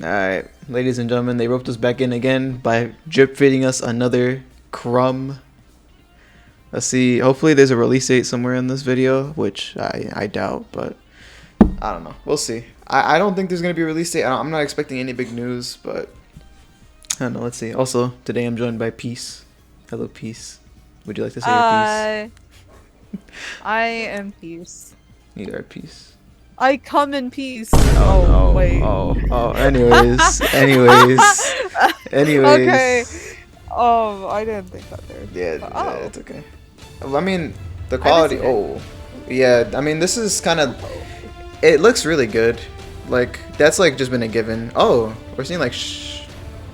Alright, ladies and gentlemen, they roped us back in again by drip feeding us another crumb. Let's see, hopefully there's a release date somewhere in this video, which I doubt, but I don't know. We'll see. I don't think there's going to be a release date. I'm not expecting any big news, but I don't know. Let's see. Also, today I'm joined by Peace. Hello, Peace. Would you like to say your piece? I am peace. You are Peace. I come in peace. Oh, no. Wait. Oh, anyways. Okay. I didn't think that there. Yeah, it's okay. I mean, the quality. Yeah. I mean, this is kind of. It looks really good. Like that's like just been a given. Oh, we're seeing like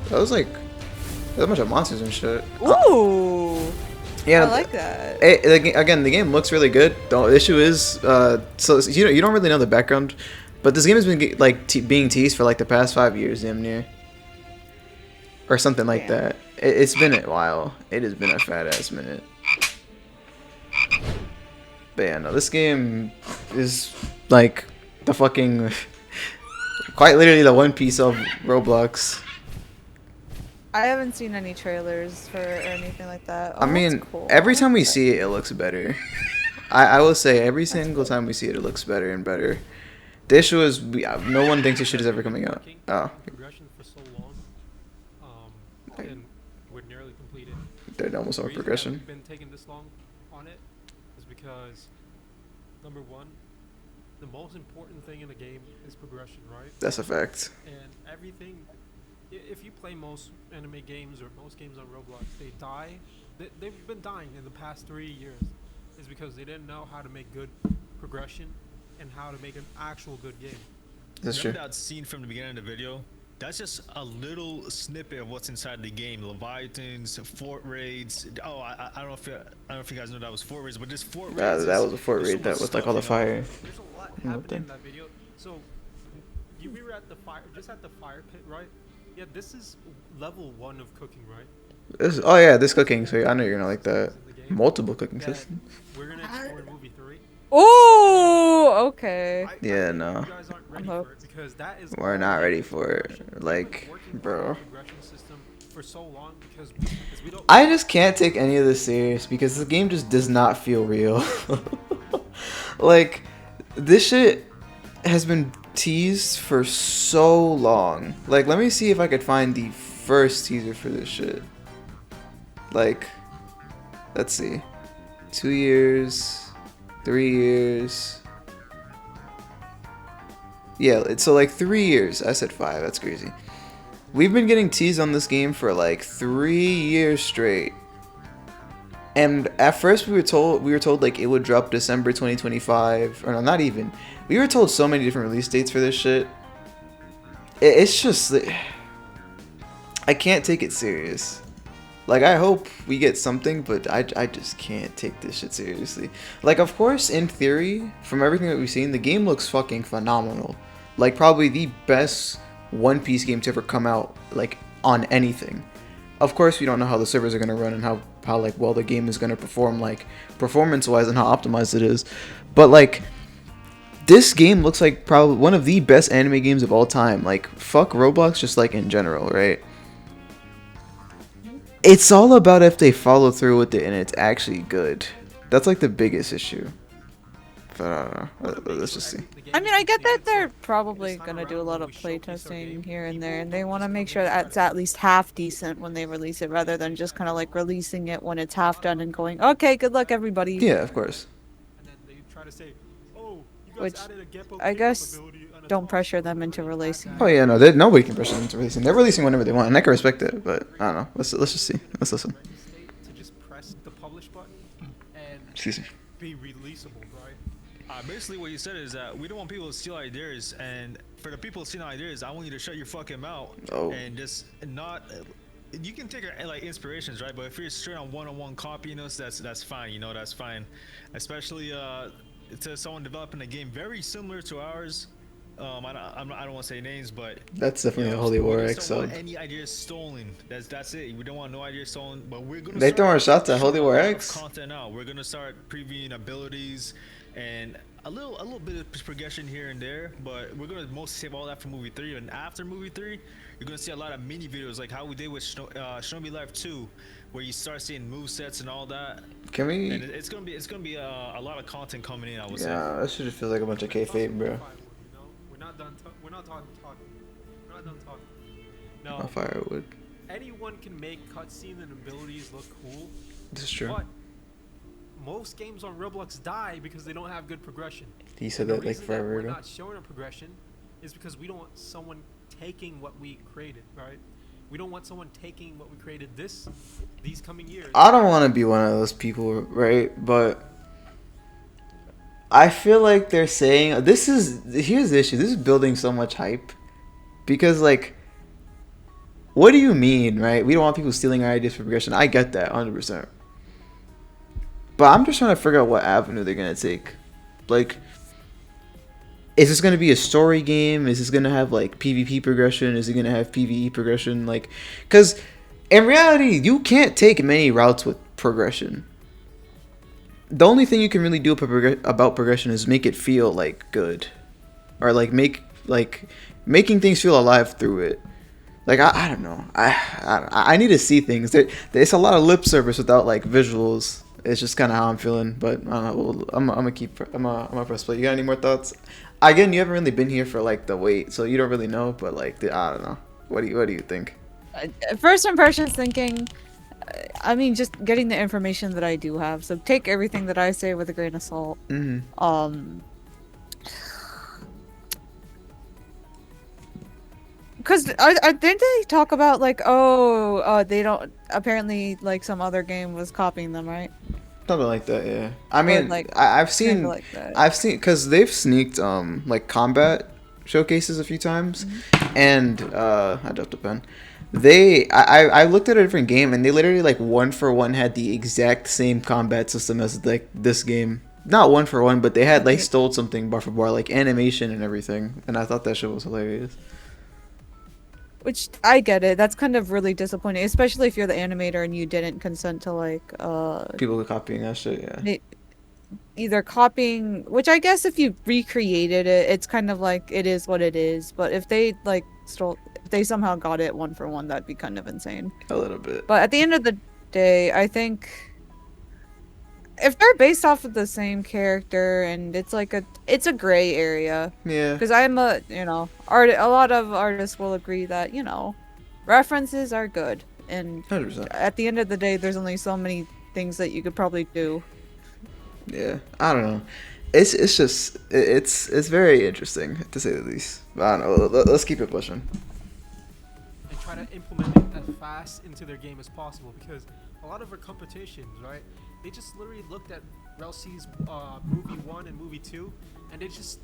that was like there's a bunch of monsters and shit. Ooh. Yeah, I like that. Again, the game looks really good. The issue is, so you don't really know the background, but this game has been like being teased for like the past 5 years, damn near, or something like that. It's been a while. It has been a fat ass minute. But yeah, no, this game is like the fucking, quite literally the One Piece of Roblox. I haven't seen any trailers for or anything like that. I mean, cool. Every time we see it, it looks better. I will say every single time we see it, it looks better and better. The issue is no one thinks this shit is ever coming out. Oh. Progression for so long, and we're nearly completed. They're almost over progression. We've been taking this long on it is because number one, the most important thing in the game is progression, right? That's a fact. And everything. If you play most anime games or most games on Roblox, they die. They've been dying in the past 3 years. Is because they didn't know how to make good progression and how to make an actual good game. That's true. Remember that scene from the beginning of the video? That's just a little snippet of what's inside the game. Leviathans, fort raids. Oh, I don't know if you guys know that was fort raids, but just fort raids. That was a fort raid that was like all the fire. There's a lot happening in that video. So we were at the fire, just at the fire pit, right? Yeah, this is level 1 of cooking, right? Oh yeah, this cooking. So I know you're gonna like that. Multiple cooking systems. We're gonna explore movie 3. Oh, okay. Yeah, no. You guys aren't ready for it because that is We're not ready for it. Like, bro. For so long because we don't. I just can't take any of this serious because the game just does not feel real. Like, this shit has been teased for so long. Like, let me see if I could find the first teaser for this shit. Like, let's see. 2 years, 3 years. Yeah, so like 3 years. I said 5. That's crazy. We've been getting teased on this game for like 3 years straight. And at first we were told like it would drop December 2025, or no, not even. We were told so many different release dates for this shit. It's just I can't take it serious. Like, I hope we get something, but I just can't take this shit seriously. Like, of course, in theory, from everything that we've seen, the game looks fucking phenomenal. Like, probably the best One Piece game to ever come out, like, on anything. Of course, we don't know how the servers are going to run and how like, well the game is going to perform, like, performance-wise and how optimized it is. But, like, this game looks like probably one of the best anime games of all time. Like, fuck Roblox just, like, in general, right? It's all about if they follow through with it and it's actually good. That's like the biggest issue. But I don't know. Let's just see. I mean, I get that they're probably gonna do a lot of playtesting here and there, and they want to make sure that it's at least half decent when they release it, rather than just kind of like releasing it when it's half done and going, okay, good luck, everybody. Yeah, of course. Which, I guess, don't pressure them into releasing. Oh yeah, no, nobody can pressure them into releasing. They're releasing whenever they want, and I can respect it. But I don't know. Let's just see. Let's listen. To just press the publish button and Excuse me. be releasable, right? Basically, what you said is that we don't want people to steal ideas, and for the people stealing ideas, I want you to shut your fucking mouth and just not. You can take like inspirations, right? But if you're straight on one-on-one copying us, that's fine. You know, that's fine. Especially to someone developing a game very similar to ours. I don't want to say names, but that's definitely a Holy War X. So any ideas stolen. That's it. We don't want no ideas stolen. But we're gonna. They throwing shots at Holy War X. Content out. We're gonna start previewing abilities and a little bit of progression here and there, but we're gonna mostly save all that for movie 3. And after movie 3, you're gonna see a lot of mini videos like how we did with Shinobi Life 2, where you start seeing move sets and all that. Can we? And it's gonna be a lot of content coming in. I would say. Yeah, that shit just feels like a bunch of kayfabe, bro. We're not done. We're not done talking. We're not done talking. No. My firewood. Anyone can make cutscenes and abilities look cool. This is true. But most games on Roblox die because they don't have good progression. He said And the that like reason forever we're ago. not showing a progression is because we don't want someone taking what we created, right? We don't want someone taking what we created these coming years. I don't want to be one of those people, right? But I feel like they're saying here's the issue. This is building so much hype because like, what do you mean, right? We don't want people stealing our ideas for progression. I get that 100%. But I'm just trying to figure out what avenue they're gonna take. Like, is this gonna be a story game? Is this gonna have like PvP progression? Is it gonna have PvE progression? Like, because in reality, you can't take many routes with progression. The only thing you can really do about progression is make it feel like good, or like making things feel alive through it. Like I don't know. I need to see things. There's a lot of lip service without like visuals. It's just kind of how I'm feeling, but I don't know. I'm gonna press play. You got any more thoughts? Again, you haven't really been here for like the wait, so you don't really know. But like, I don't know. What do you think? First impressions thinking, I mean, just getting the information that I do have. So take everything that I say with a grain of salt. Mm-hmm. Because didn't they talk about like, they don't, apparently like some other game was copying them, right? Something like that, yeah. I mean, like, I've seen, like that. because they've sneaked like combat showcases a few times, and I dropped a pen. I looked at a different game, and they literally like 1-for-1 had the exact same combat system as like this game. Not 1-for-1, but they had like stole something bar for bar, like animation and everything, and I thought that shit was hilarious. Which I get it. That's kind of really disappointing, especially if you're the animator and you didn't consent to like people copying that shit. Yeah. Either copying, which I guess if you recreated it, it's kind of like it is what it is. But if they like if they somehow got it 1-for-1, that'd be kind of insane. A little bit. But at the end of the day, I think if they're based off of the same character and it's like it's a gray area. Yeah. Because I'm a lot of artists will agree that references are good, and 100%. at the end of the day, there's only so many things that you could probably do. Yeah, I don't know. It's just it's very interesting to say the least. But I don't know. Let's keep it pushing. And try to implement it as fast into their game as possible, because a lot of our competitions, right? They just literally looked at Rell C's movie 1 and movie 2, and they just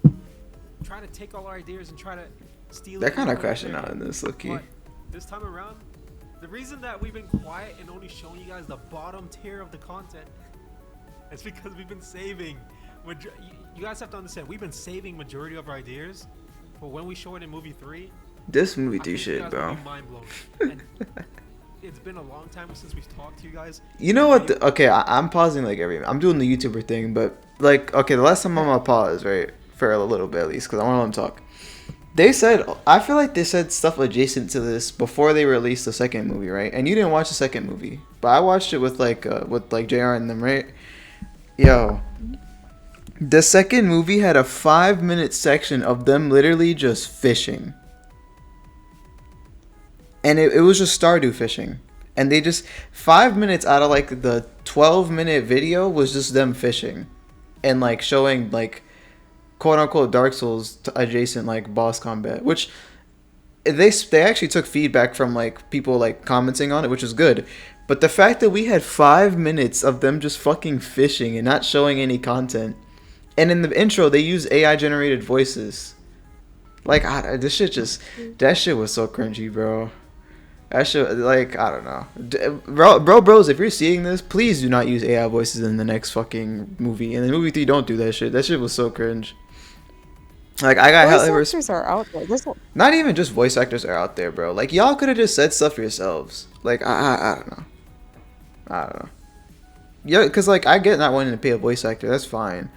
trying to take all our ideas and try to steal. They're kind of crashing out in this, low-key. But this time around, the reason that we've been quiet and only showing you guys the bottom tier of the content is because we've been saving. You guys have to understand, we've been saving majority of our ideas for when we show it in movie 3. This movie 3 you shit, guys bro. will be mind blown. And it's been a long time since we've talked to you guys. You know what? Okay, I'm pausing like I'm doing the YouTuber thing, but like, okay, the last time I'm gonna pause, right, for a little bit at least, because I want to let them talk. I feel like they said stuff adjacent to this before they released the second movie, right? And you didn't watch the second movie, but I watched it with JR and them, right? Yo, the second movie had a 5-minute section of them literally just fishing. And it was just Stardew fishing. And they just 5 minutes out of like the 12-minute video was just them fishing. And like showing like quote unquote Dark Souls adjacent like boss combat. Which they actually took feedback from like people like commenting on it, which is good. But the fact that we had 5 minutes of them just fucking fishing and not showing any content. And in the intro they use AI generated voices. Like that shit was so cringy, bro. That shit, like, I don't know. Bros, if you're seeing this, please do not use AI voices in the next fucking movie. And in movie 3, don't do that shit. That shit was so cringe. Like, I got voice actors are out there. Not even just voice actors are out there, bro. Like, y'all could have just said stuff yourselves. Like, I don't know. I don't know. Yeah, because, like, I get not wanting to pay a voice actor. That's fine.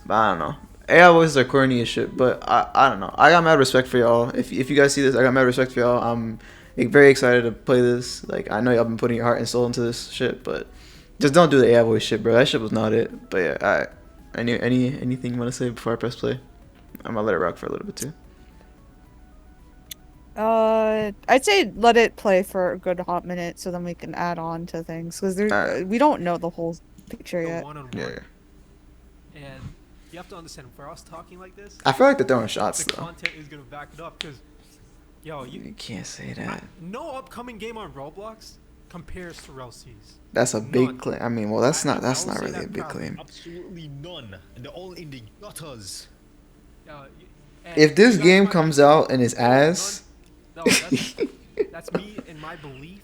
But I don't know. AI voices are corny as shit, but I don't know. I got mad respect for y'all. If you guys see this, I got mad respect for y'all. I'm very excited to play this. Like, I know y'all been putting your heart and soul into this shit, but just don't do the AI voice shit, bro. That shit was not it. But yeah, alright. Anything you want to say before I press play? I'm gonna let it rock for a little bit too. I'd say let it play for a good hot minute, so then we can add on to things, because we don't know the whole picture The yet. one-on-one. Yeah. And you have to understand, for us talking like this, I feel like they're throwing shots the though. content is gonna back it up. Because, yo, You can't say that. no upcoming game on Roblox compares to Rell C's. That's a big claim. I mean, well, that's not I will not say really that a big proudly. claim. Absolutely none. And they're all in the gutters. And If this you guys game might comes be- out and is ass, No, that's me and my belief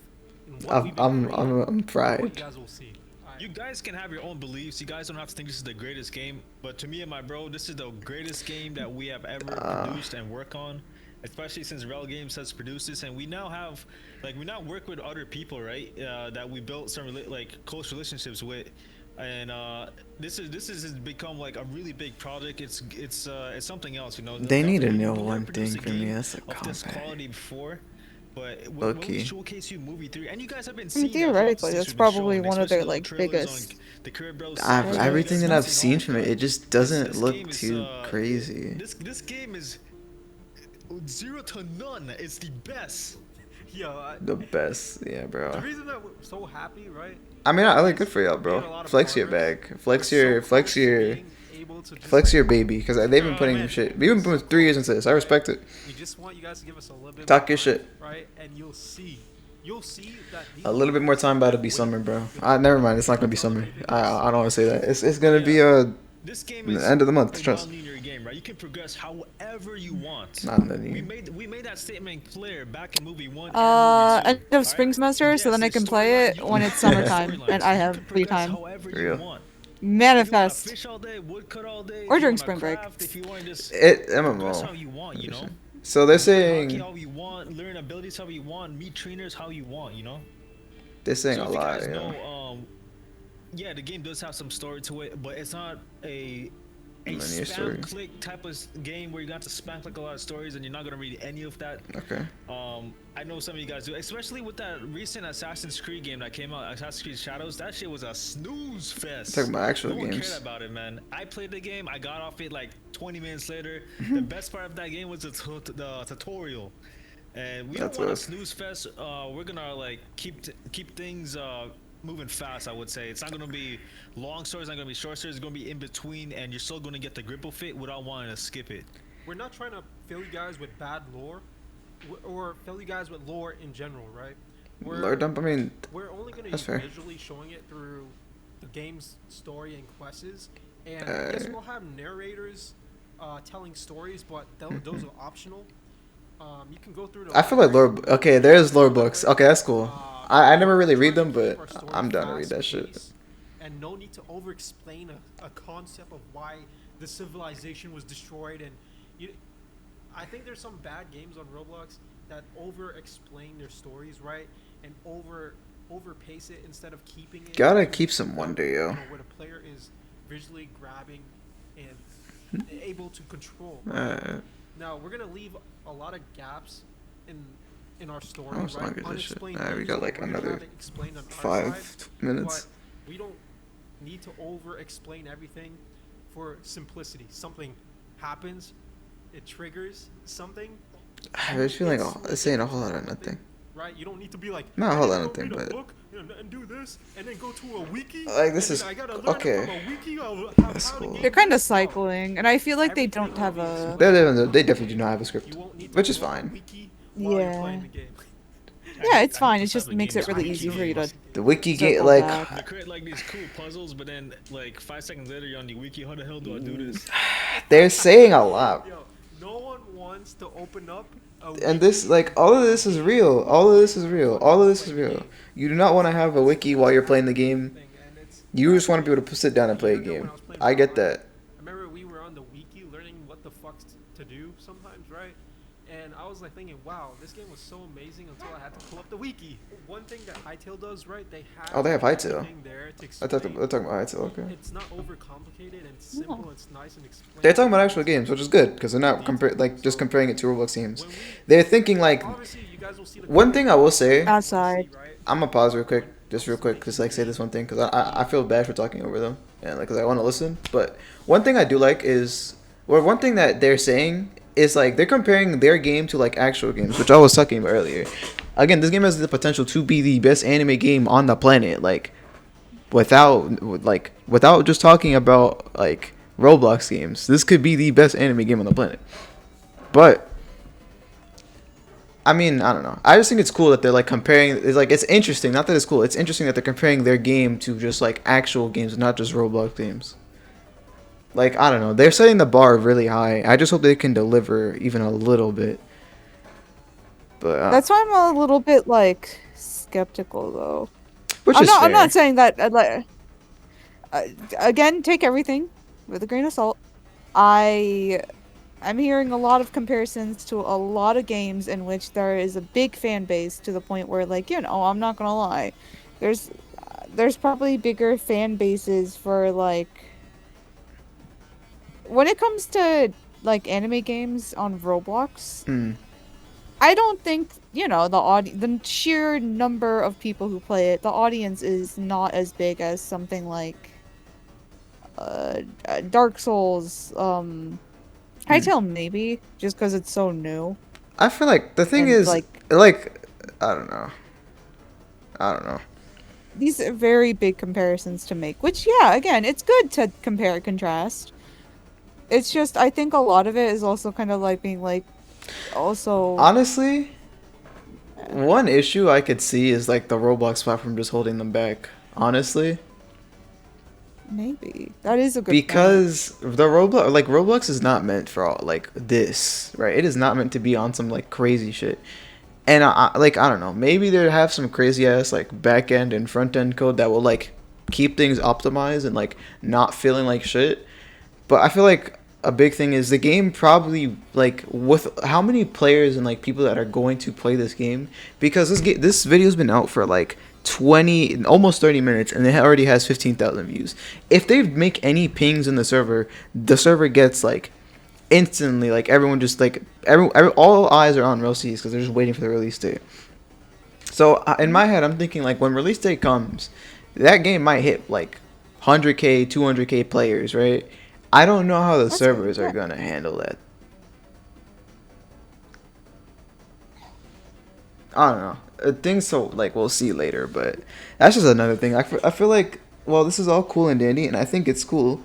in what we've been creating, I'm what fried. you guys will see. You guys can have your own beliefs. You guys don't have to think this is the greatest game. But to me and my bro, this is the greatest game that we have ever produced and work on. Especially since Rell Games has produced this, and we now have, like, we now work with other people, right? That we built some close relationships with, and this has become like a really big project. It's something else, you know. They need to We know never one produced thing a from me. game That's a of this compact. quality before. But when we Low-key. showcase you movie 3, and you guys have been I seeing mean, that throughout theoretically, since that's we've been probably showing, one of their especially like trailers biggest. on the Crib Bros I've, Right. site. everything You that guys I've have seen seen from all it, that. it just doesn't This look game is, too crazy. This game is 0 to none. It's the best. Yo, The best, yeah, the bro. reason that we're so happy, right? I mean, I like good for y'all, We made a bro. lot of Flex your progress. bag, flex We're your, so flex close to your, being able to just, flex your baby, because they've been Oh, putting man, shit. we're We've been so putting 3 years close, into this. I respect it. We just want you guys to give us a little bit Talk more your time, shit. right? And you'll see that these A little bit more time, but it'll be games summer, will bro. win. Never mind. It's not gonna be Tell them summer. anything I else. don't want to say that. It's gonna be This game the is end of the month. a Trust. non-linear game, right? You can progress however you want. Not linear. We made that statement clear back in movie 1 End and movie 2. of spring semester, so Yes, then I the can play it storyline, when you it's can progress summertime and storylines. I You have can free progress time. however Real. you want. If you wanna Manifest. fish all day, woodcut all day, Or if you during wanna spring break. craft, if you wanna just progress how MMO. you want, you know. So they're Hockey saying how you want, learn abilities how you want, meet trainers how you want, you know. they're saying So a if you lot. guys Yeah. know, yeah, the game does have some story to it, but it's not a Linear spam story. click type of game where you got to spam click a lot of stories and you're not gonna read any of that. Okay. I know some of you guys do, especially with that recent Assassin's Creed game that came out, Assassin's Creed Shadows. That shit was a snooze fest. Talking about actual no one games. cared about it, man. I played the game. I got off it like 20 minutes later. Mm-hmm. The best part of that game was the tutorial. And we That's don't want a what- snooze fest. We're gonna like keep things moving fast. I would say it's not gonna be long stories. Not gonna be short stories. It's gonna be in between, and you're still gonna get the grip of it without wanting to skip it. We're not trying to fill you guys with bad lore, or fill you guys with lore in general, right? Lore dump. I mean, We're only going to That's be fair. visually showing it through the game's story and quests. And yes, we'll have narrators telling stories, but those are optional. You can go through the I feel like lore. Okay, there's lore books. Okay, that's cool. I never really read them, but I'm down to read that shit. And no need to over-explain a concept of why the civilization was destroyed. And I think there's some bad games on Roblox that over-explain their stories, right? And overpace it instead of keeping it. Gotta to keep some wonder, yo. where the player is visually grabbing and able to control. Now we're gonna leave a lot of gaps in our story, How much right? longer is this shit? Unexplained Alright, we things got that like we're gonna another have to explain on our 5 side, minutes. But we don't need to over-explain everything for simplicity. Something happens, it triggers something. I was feeling it's saying a whole lot of nothing. Right? You don't need to be like, Not a I whole need lot to of go nothing, read a but book and do this, and then go to a wiki. Like, this and is- then I gotta learn okay. from a wiki of That's how the cool. game They're kind of works. No. cycling, and I feel like they Everything don't have will be a. explained. They definitely do not have a script, You won't need to which is go on a fine. wiki while you're Yeah. playing the game. Yeah, it's I fine. hate It this just type of makes game. it really I easy hate for you to. games. The wiki Circle game, like back. They create like these cool puzzles, but then like 5 seconds later you're on the wiki. How the hell do I do this? they're saying a lot. Yo, no one wants to open up a And this, like, all of this is real. All of this is real. All of this is real. You do not want to have a wiki while you're playing the game. thing, and it's You just want to be able to sit down and play a game. I get that. I remember we were on the wiki learning what the fuck to do sometimes, right? And I was was like thinking, wow, this game was so amazing until I had to pull up the wiki. One thing that Hytale does right, they have Oh, they have Hytale. everything there to I thought explain. they're talking about Hytale. Okay. It's not overcomplicated and simple. It's nice and explained. They're talking about actual games, which is good because they're not just comparing it to Roblox games. They're thinking like Obviously, you guys will see the one thing I will say. Outside. I'm gonna pause real quick, just real quick, just like say this one thing because I feel bad for talking over them and like because I want to listen. But one thing I do like is, or one thing that they're saying is like they're comparing their game to like actual games, which I was talking about earlier. Again, this game has the potential to be the best anime game on the planet, like without just talking about like Roblox games. This could be the best anime game on the planet. But I mean, I don't know. I just think it's cool that they're like comparing. It's like it's interesting. Not that it's cool. It's interesting that they're comparing their game to just like actual games, not just Roblox games. Like I don't know. They're setting the bar really high. I just hope they can deliver even a little bit. But That's why I'm a little bit like skeptical though. which is fair. I'm not saying that. Again, take everything with a grain of salt. I'm hearing a lot of comparisons to a lot of games in which there is a big fan base to the point where, like, you know, I'm not gonna lie, there's probably bigger fan bases for like when it comes to like anime games on Roblox. I don't think, you know, the sheer number of people who play it, the audience is not as big as something like Dark Souls, Hytale maybe, just because it's so new. I feel like the thing And, is like I don't know. these are very big comparisons to make, which, yeah, again, it's good to compare and contrast. It's just, I think a lot of it is also kind of like being like, also... Honestly, one issue I could see is like the Roblox platform just holding them back. Honestly. Maybe. That is a good because the Roblox is not meant for all like this, right? It is not meant to be on some like crazy shit. And I don't know, maybe they have some crazy ass like back end and front end code that will like keep things optimized and like not feeling like shit. But I feel like a big thing is the game probably like with how many players and like people that are going to play this game, because this video's been out for like 20 almost 30 minutes and it already has 15,000 views. If they make any pings in the server gets like instantly, like everyone just like all eyes are on Rell because they're just waiting for the release date. So in my head I'm thinking like when release date comes, that game might hit like 100k 200k players, right? I don't know how the servers are gonna handle that. I don't know. Things so like we'll see later, but that's just another thing. I feel like, well, this is all cool and dandy, and I think it's cool.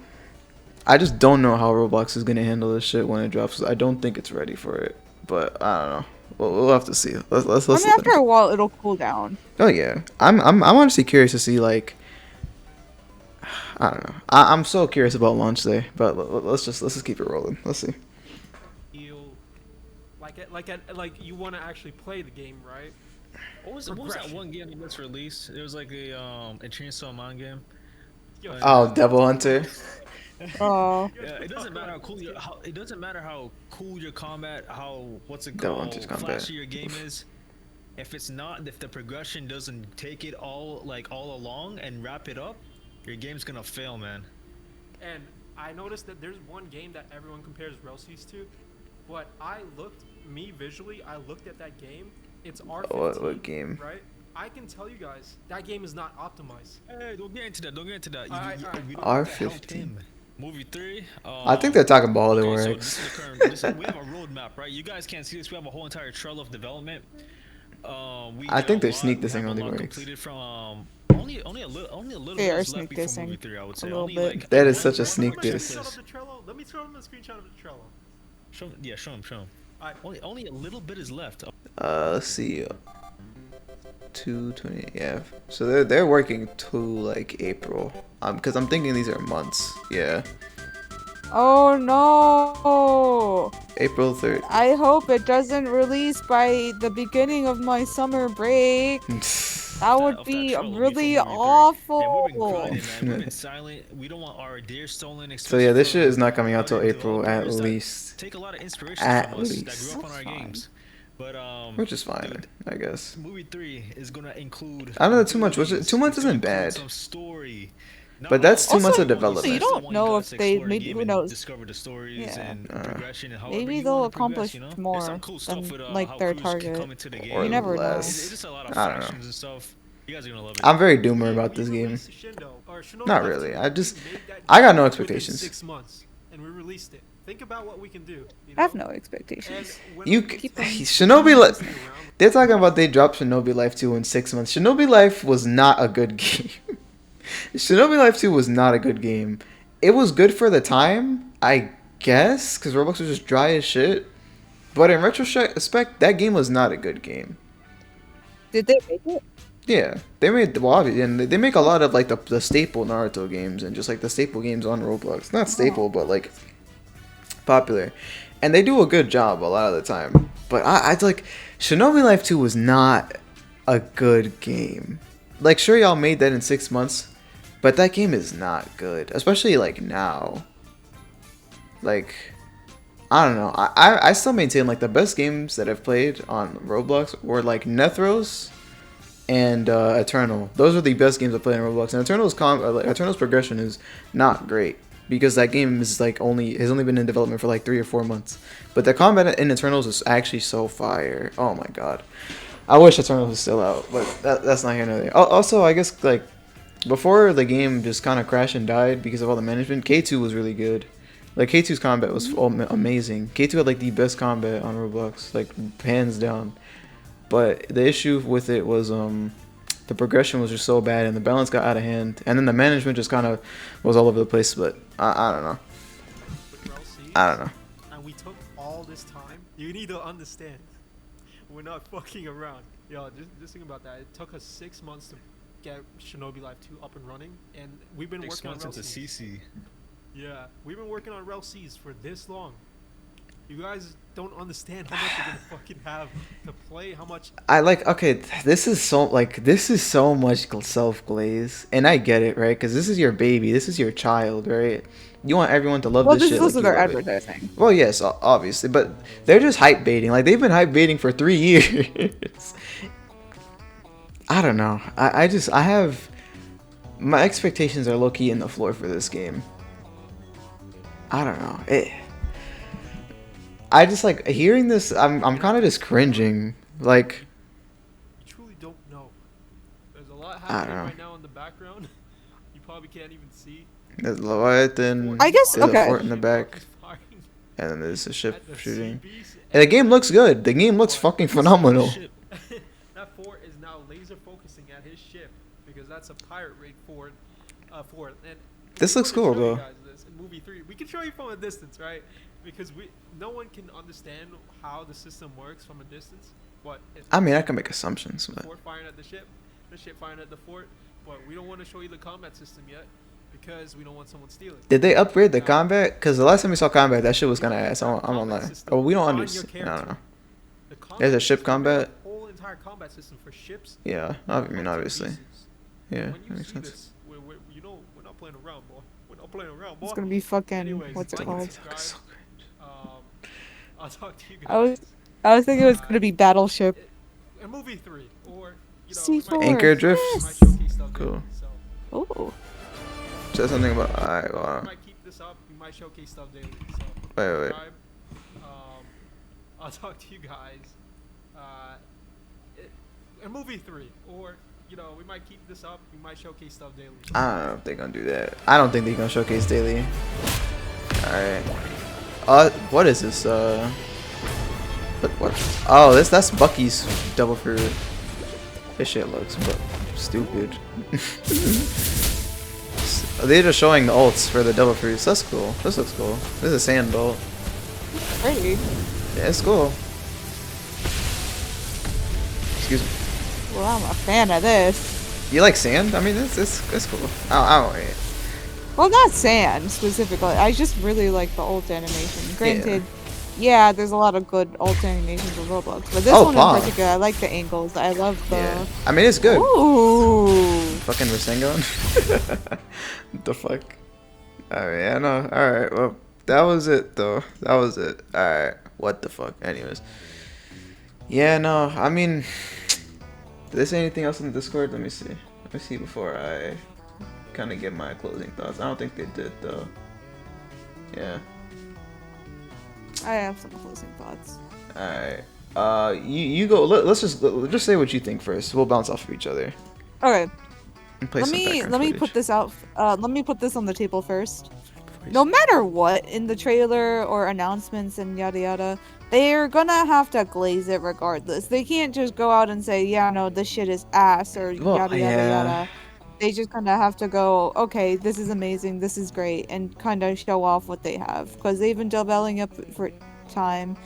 I just don't know how Roblox is gonna handle this shit when it drops. I don't think it's ready for it, but I don't know. We'll have to see. Let's. I mean, after a while, it'll cool down. Oh yeah, I'm honestly curious to see like. I don't know. I'm so curious about launch day, but let's just keep it rolling. Let's see. Like you want to actually play the game, right? What was that one game that was released? It was like a Chainsaw Man game. Oh, Devil Hunter. Oh. Yeah, it doesn't matter how cool your combat, what's it Devil called, Hunter's combat. flashy your game is. If the progression doesn't take it all along and wrap it up, your game's gonna fail, man. And I noticed that there's one game that everyone compares Relsies to, but I looked at that game. It's R15. What game? Right? I can tell you guys that game is not optimized. Hey, don't get into that. R15. Movie 3. I think they're talking about all the okay, works. So we have a roadmap, right? You guys can't see this. We have a whole entire trail of development. I think they sneaked this thing on the works. Completed from only a little They are bit sneak left before dissing movie 3, I would say. a little Only, bit. like, That is such a sneak diss. Let me throw them a screenshot of the Trello. Show him. Only a little bit is left. Let's see. 220. Yeah. So they're working to like April. Because I'm thinking these are months. Yeah. Oh no! April 3rd. I hope it doesn't release by the beginning of my summer break. That would be really awful. And we've been silent. We don't want our dear stolen. So yeah, this shit is not coming out till April at least. Take a lot of inspiration At from us least. that grew up on our games. But which is fine, dude, I guess. movie 3 is gonna include. I don't know, 2 months. Was it abilities. 2 months? It's gonna Isn't include bad. Some story. Not But that's all- 2 months of they want you Also, to- you development. they don't want you know guys if to they explore the maybe game who and knows. discover the stories Yeah. and progression and however Maybe you they'll wanna progress, accomplish you know? There's more some cool stuff than with like how their crews can target. come into the game. Or You never know. less. It's just a lot of I don't know. factions and stuff. You guys are gonna love it. I'm very doomer about this game. Not really. I got no expectations. 6 months, and we released it. Think about what we can do. I have no expectations. You Keep them- Shinobi Life. They're talking about they dropped Shinobi Life 2 in 6 months. Shinobi Life was not a good game. Shinobi Life 2 was not a good game. It was good for the time, I guess, because Roblox was just dry as shit. But in retrospect, that game was not a good game. Did they make it? Yeah, they made and they make a lot of like the staple Naruto games and just like the staple games on Roblox. Not staple, but like popular, and they do a good job a lot of the time. But I like Shinobi Life 2 was not a good game. Like, sure, y'all made that in 6 months, but that game is not good, especially like now. Like, I don't know. I still maintain like the best games that I've played on Roblox were like Nethros and Eternal. Those are the best games I played in Roblox. And Eternal's progression is not great because that game is like has only been in development for like 3 or 4 months. But the combat in Eternals is actually so fire. Oh my god, I wish Eternals was still out, but that's not here nor there. Also, I guess like before the game just kind of crashed and died because of all the management, K2 was really good. Like K2's combat was amazing. K2 had like the best combat on Roblox, like hands down. But the issue with it was the progression was just so bad and the balance got out of hand, and then the management just kind of was all over the place. But I don't know. I don't know. And we took all this time. You need to understand. We're not fucking around. Yo, just think about that. It took us 6 months to get Shinobi Life 2 up and running, and we've been 6 working on months Rell into Cs. CC. Yeah, we've been working on Rell Cs for this long. You guys don't understand how much you're gonna fucking have to play. How much? I like. Okay, this is so much self glaze, and I get it, right? Because this is your baby, this is your child, right? You want everyone to love Well, this this shit. is also like their you love it. advertising. Well, yes, obviously, but they're just hype baiting. Like they've been hype baiting for 3 years. I don't know. I have my expectations are low key in the floor for this game. I don't know. I just like hearing this. I'm kind of just cringing. Like, You truly don't know. There's a lot I don't happening know. right now in the background. You probably can't even see. there's Leviathan. I guess- There's okay. a fort in the back, Ship firing and then there's a ship at the shooting. sea beast. And the game looks good. The game looks fucking phenomenal. Shit. That fort is now laser focusing at his ship because that's a pirate rig fort. And This looks we're gonna cool, show you though. guys this in movie 3. We can show you from a distance, right? Because no one can understand how the system works from a distance. But I mean, I can make assumptions, the but fort firing at the ship firing at the fort. But we don't want to show you the combat system yet because we don't want someone stealing. did they upgrade the combat? Because the last time we saw combat, that shit was kind of ass. I'm online. Oh, we don't understand. I don't know. The There's a combat ship system, combat? the whole entire combat system for ships. Yeah, I mean, obviously. Yeah, When that you makes see sense. this, we're not playing around, boy. We're not playing around, boy. It's gonna be fucking. Anyways, What's it like called? and subscribe. I'll talk to you guys. I was thinking it was gonna be Battleship. In movie 3, or C4. Anchor drift? Yes. Cool. Oh. Said something about. Alright, well. We might keep this up. We might showcase stuff daily. So Wait. subscribe. I'll talk to you guys. In movie 3, or we might keep this up. We might showcase stuff daily. I don't know if they're gonna do that. I don't think they're gonna showcase daily. Alright. What is this? What? Oh, that's Bucky's double fruit. This shit looks stupid. They're just showing the ults for the double fruits. That's cool. This looks cool. This is a sand bolt. Pretty. Yeah, it's cool. Excuse me. Well, I'm a fan of this. You like sand? I mean, it's cool. I don't hate it. Well, not sand specifically. I just really like the ult animation. Granted, yeah, there's a lot of good ult animations in Roblox, but this one Pong. in particular, I like the angles. I love the. Yeah. I mean, it's good. Ooh. Fucking Rasengan. What the fuck? Alright, I know. Alright, well, that was it, though. That was it. Alright, what the fuck? Anyways. Yeah, no, I mean, did they say anything else in the Discord? Let me see. Let me see before I kind of give my closing thoughts. I don't think they did though. Yeah. I have some closing thoughts. All right. You go. Let's just say what you think first. We'll bounce off of each other. Okay. And play Let some me background footage. put this out. Let me put this on the table first. No matter what in the trailer or announcements and yada yada, they're gonna have to glaze it regardless. They can't just go out and say, yeah, no, this shit is ass or Well, yada yada yeah. yada. They just kind of have to go, okay, this is amazing, this is great, and kind of show off what they have because they've been developing up for time,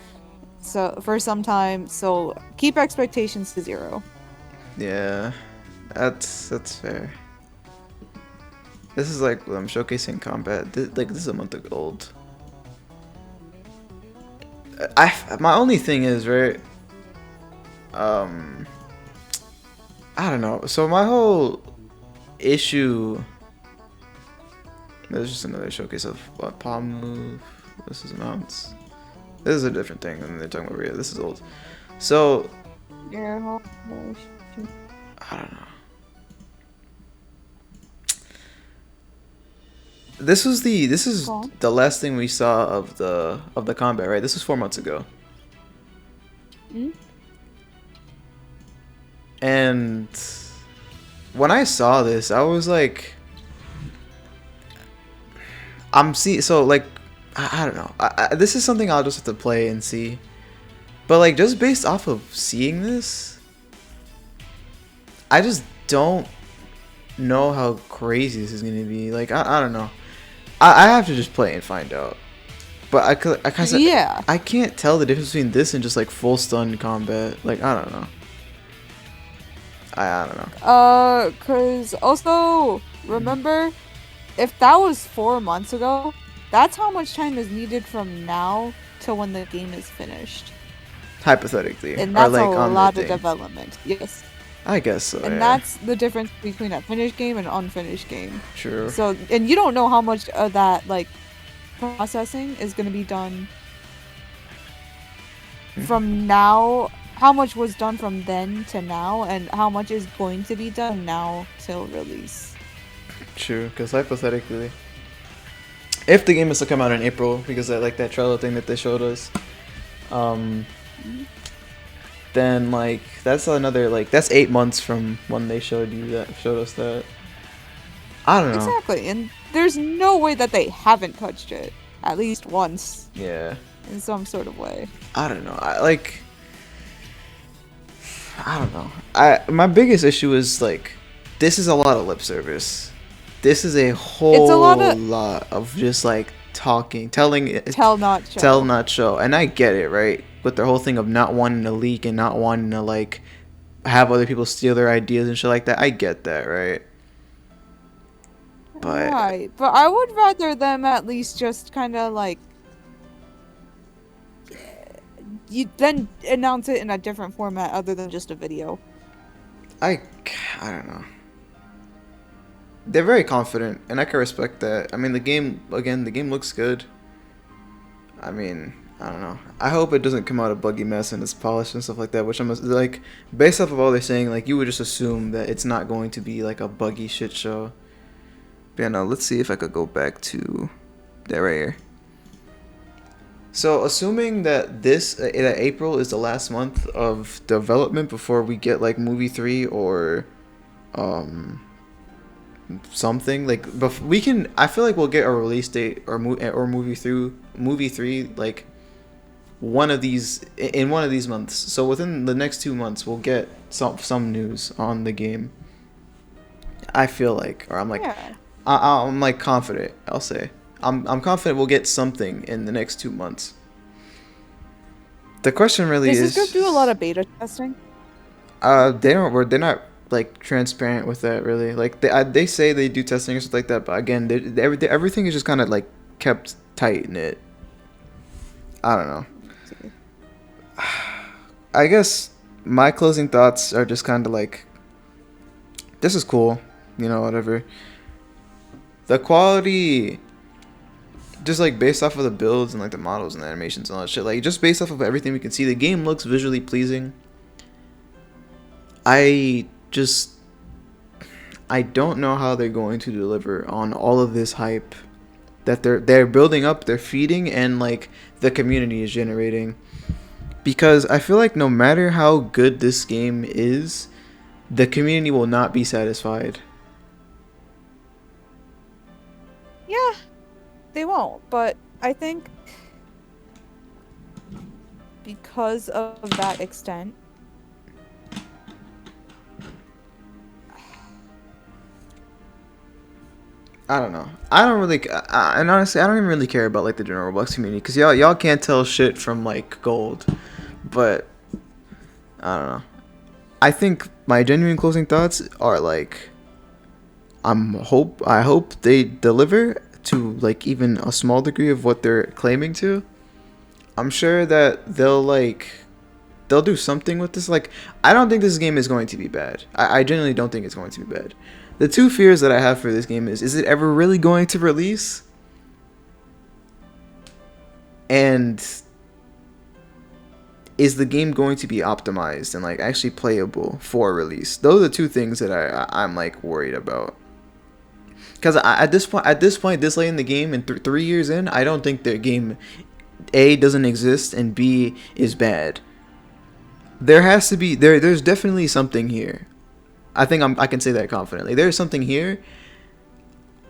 so for some time. So keep expectations to 0. Yeah. That's fair. This is like I'm showcasing combat. This is a month old. My only thing is right. I don't know. So my whole issue. There's just another showcase of what palm move. This is mounts. This is a different thing than they're talking about here. This is old. So Yeah. I don't know. This is the last thing we saw of the combat, right? This was 4 months ago. Mm-hmm. And when I saw this, I was like, so like, I don't know. This is something I'll just have to play and see. But like, just based off of seeing this, I just don't know how crazy this is gonna be. Like, I don't know. I have to just play and find out. But I can't tell the difference between this and just like full stun combat. Like, I don't know. I don't know. Cause also remember, if that was 4 months ago, that's how much time is needed from now to when the game is finished. Hypothetically, And that's or like a on lot the of thing. development. Yes. I guess so. And yeah. that's the difference between a finished game and unfinished game. True. So, and you don't know how much of that like processing is going to be done from now. How much was done from then to now, and how much is going to be done now till release. True, because hypothetically, if the game is to come out in April, because I like that trailer thing that they showed us, then like that's another like that's 8 months from when they showed us that. I don't know. Exactly, and there's no way that they haven't touched it at least once. Yeah. In some sort of way. I don't know. I don't know. My biggest issue is like this is a lot of lip service. This is a whole lot of just like talking, telling, tell not show. Tell not show. And I get it, right? With the whole thing of not wanting to leak and not wanting to like have other people steal their ideas and shit like that. I get that, right? But right, but I would rather them at least just kind of like you then announce it in a different format other than just a video. I don't know. They're very confident, and I can respect that. I mean, the game looks good. I mean, I don't know. I hope it doesn't come out a buggy mess and it's polished and stuff like that, which I'm like, based off of all they're saying, like, you would just assume that it's not going to be like a buggy shit show. But yeah, no, let's see if I could go back to that right here. So, assuming that that April is the last month of development before we get like movie 3 or something like I feel like we'll get a release date or movie 3 like one of these months. So within the next 2 months we'll get some news on the game. I feel like, or I'm like, yeah. I'm like confident. I'll say I'm confident we'll get something in the next 2 months. The question really is this gonna do a lot of beta testing? They're not like transparent with that really. Like they say they do testing and stuff like that, but again, everything is just kind of like kept tight knit. I don't know. I guess my closing thoughts are just kind of like, this is cool, you know, whatever. The quality just like based off of the builds and like the models and the animations and all that shit, like just based off of everything we can see, the game looks visually pleasing. I don't know how they're going to deliver on all of this hype that they're building up, they're feeding, and like the community is generating. Because I feel like no matter how good this game is, the community will not be satisfied. Yeah, they won't. But I think because of that extent, I don't know. I don't really, and honestly, I don't even really care about like the general Roblox community because y'all can't tell shit from like gold. But I don't know. I think my genuine closing thoughts are like, I hope they deliver to like even a small degree of what they're claiming to. I'm sure that they'll do something with this. Like, I don't think this game is going to be bad. I genuinely don't think it's going to be bad. The two fears that I have for this game is it ever really going to release? And is the game going to be optimized and like actually playable for release? Those are the two things that I'm like worried about. Because at this point, this late in the game and 3 years in, I don't think the game A doesn't exist and B is bad. There has to be there's definitely something here. I think I can say that confidently. There's something here.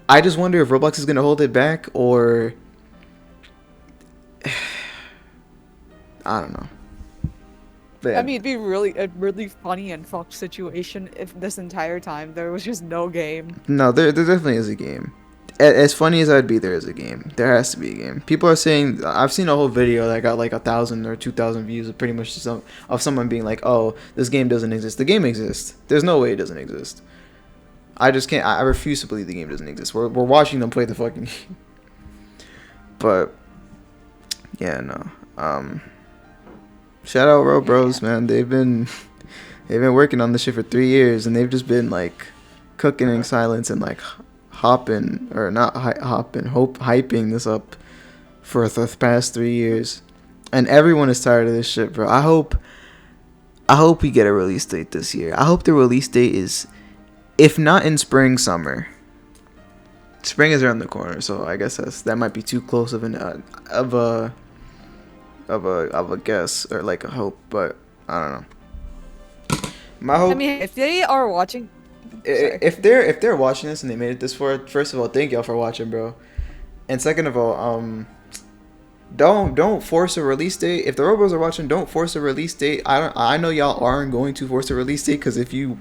I just wonder if Roblox is gonna hold it back or I don't know. But, I mean, it'd be a really funny and fucked situation if this entire time there was just no game. No, there definitely is a game. As funny as I'd be, there is a game. There has to be a game. People are saying, I've seen a whole video that got like 1,000 or 2,000 views of pretty much of someone being like, "Oh, this game doesn't exist." The game exists. There's no way it doesn't exist. I just can't. I refuse to believe the game doesn't exist. We're watching them play the fucking game. But yeah, no. Shout out Rell Bros, man. They've been working on this shit for 3 years, and they've just been like cooking in silence and like hyping this up for the past 3 years, and everyone is tired of this shit, bro. I hope we get a release date this year. I hope the release date is, if not in spring, summer. Spring is around the corner, so I guess that might be too close of a guess or like a hope, but I don't know. My hope. I mean, if they are watching. If they're watching this and they made it this far, first of all, thank y'all for watching, bro. And second of all, don't force a release date. If the Robos are watching, don't force a release date. I know y'all aren't going to force a release date, because if you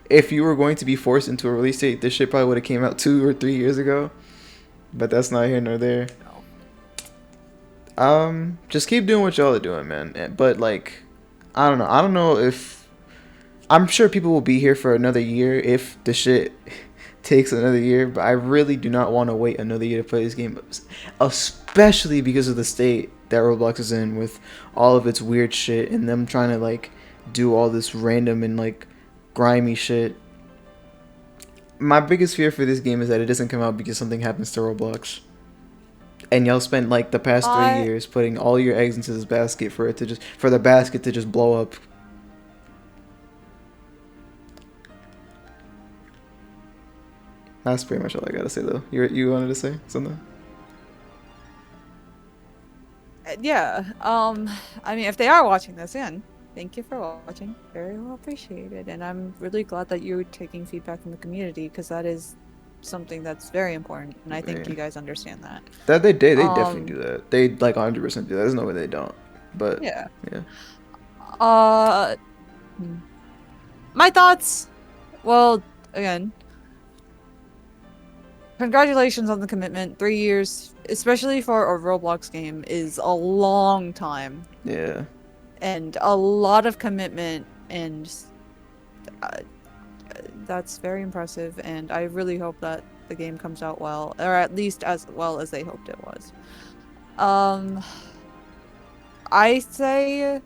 were going to be forced into a release date, this shit probably would have came out 2 or 3 years ago. But that's not here nor there. Just keep doing what y'all are doing, man. But like, I don't know if. I'm sure people will be here for another year if the shit takes another year, but I really do not want to wait another year to play this game, especially because of the state that Roblox is in with all of its weird shit and them trying to like do all this random and like grimy shit. My biggest fear for this game is that it doesn't come out because something happens to Roblox. And y'all spent like the past 3 years putting all your eggs into this basket for the basket to just blow up. That's pretty much all I gotta say, though. You wanted to say something? Yeah. I mean, if they are watching this, again, thank you for watching. Very well appreciated, and I'm really glad that you're taking feedback from the community, because that is something that's very important, and I think you guys understand that. That they definitely do that. They like 100% do that. There's no way they don't. But yeah. Yeah. My thoughts. Well, again. Congratulations on the commitment. 3 years, especially for a Roblox game, is a long time. Yeah. And a lot of commitment, and that's very impressive. And I really hope that the game comes out well, or at least as well as they hoped it was. I say.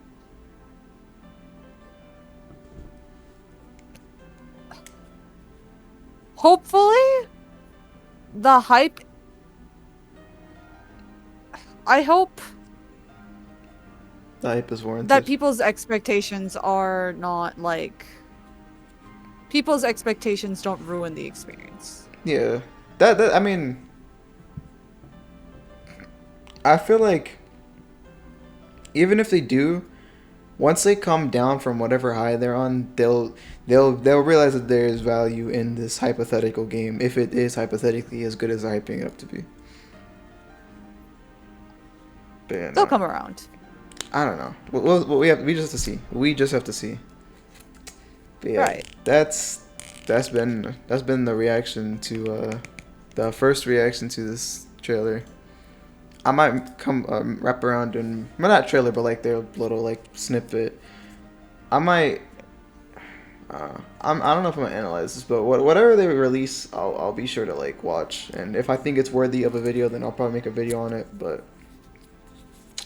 Hopefully. The hype I hope The hype is warranted. that people's expectations are not like people's expectations don't ruin the experience. Yeah, that I mean, I feel like even if they do, once they come down from whatever high they're on, they'll realize that there is value in this hypothetical game if it is hypothetically as good as they're hyping it up to be. But yeah, They'll no. come around. I don't know. We just have to see. We just have to see. But yeah, Right. that's been the reaction to the first reaction to this trailer. I might come wrap around and well, not trailer, but like their little like snippet. I might. I don't know if I'm gonna analyze this, but whatever they release, I'll be sure to like watch. And if I think it's worthy of a video, then I'll probably make a video on it. But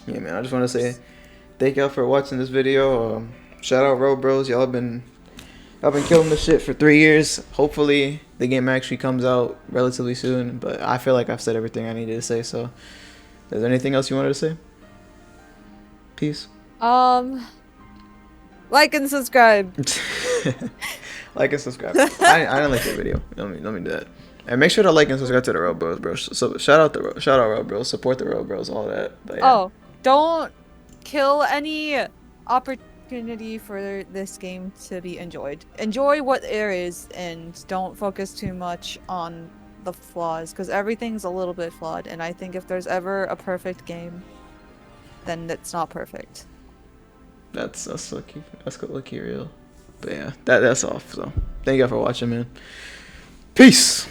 yeah, man, I just want to say thank y'all for watching this video. Shout out Rell Bros. Y'all have been killing this shit for 3 years. Hopefully the game actually comes out relatively soon. But I feel like I've said everything I needed to say. So, is there anything else you wanted to say? Peace. Like and subscribe. Like and subscribe. I didn't like the video. Let me do that. And make sure to like and subscribe to the Rell Bros, bro. So shout out Rell Bros. Support the Rell Bros. All that. But, yeah. Oh, don't kill any opportunity for this game to be enjoyed. Enjoy what there is, and don't focus too much on the flaws, because everything's a little bit flawed. And I think if there's ever a perfect game, then it's not perfect. That's lucky real. But yeah, that's all. So thank you all for watching, man. Peace.